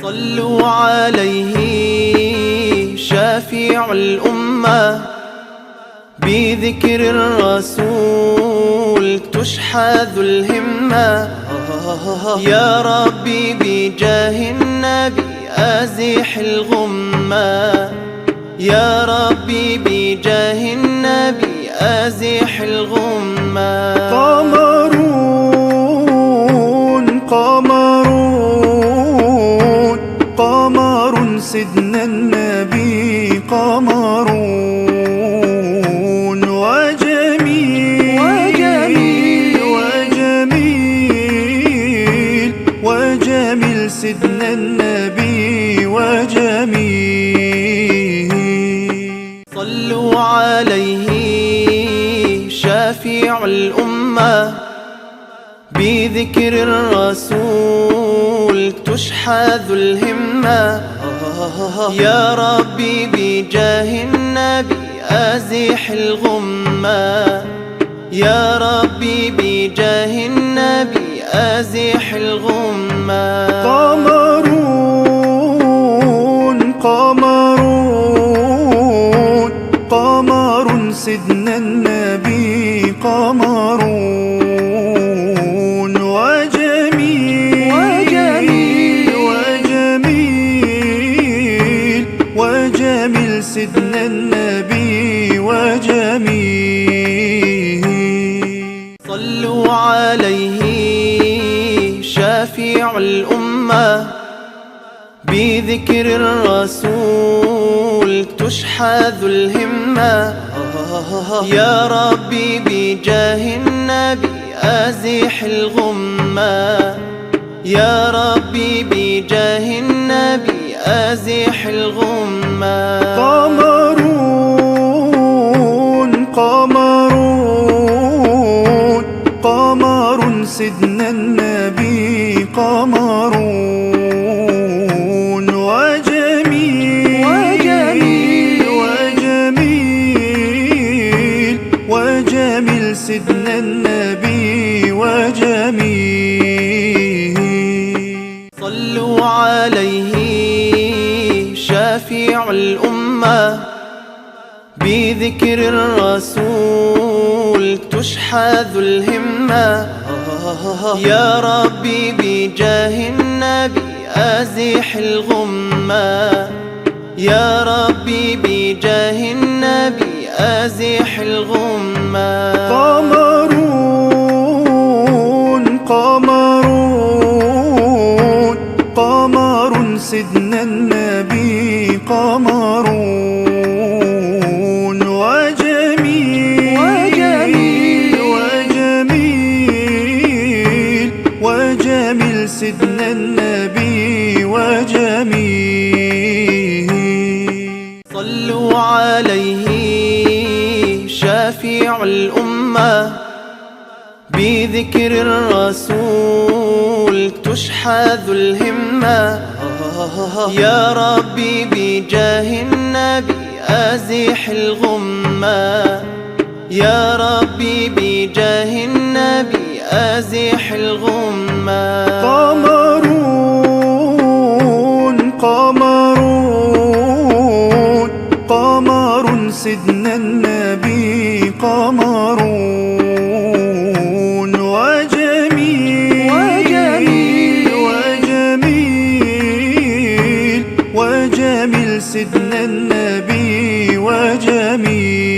صلوا عليه شافع الأمة، بذكر الرسول تشحذ الهمة. يا ربي بجاه النبي أزح الغمة، يا ربي بجاه النبي أزح الغمة. قمرون قمرون قمر سيدنا النبي، قمرون وجميل وجميل وجميل سيدنا النبي وجميل. صلوا عليه شافع الأمة، بذكر الرسول تشحذ الهمة. يا ربي بجاه النبي أزح الغمة، يا ربي بجاه النبي أزح الغمة. قمرون قمرون قمر سيدنا النبي، قمرون وجميل وجميل وجميل سيدنا النبي وجميل. صلوا عليه شافع الأمة، بذكر الرسول تشحذ الهمة. يا ربي بجاه النبي أزح الغمة، يا ربي بجاه النبي أزح الغمة. قمرون قمرون قمر سيدنا النبي، قمرون وجميل وجميل وجميل سيدنا النبي وجميل. صلوا عليه شافع الأمة، بذكر الرسول تشحذ الهمة. يا ربي بجاه النبي أزح الغمة، يا ربي بجاه النبي أزح الغمة. قمرون قمرون قمر سيدنا النبي، قمرون وجميل وجميل وجميل سيدنا النبي وجميل. صلوا عليه شافع الأمة، بذكر الرسول تشحذ الهمة. يا ربي بجاه النبي أزح الغمة، يا ربي بجاه النبي أزح الغمة. قمرون قمرون قمر سيدنا النبي، قمرون وجميل وجميل وجميل سيدنا النبي وجميل.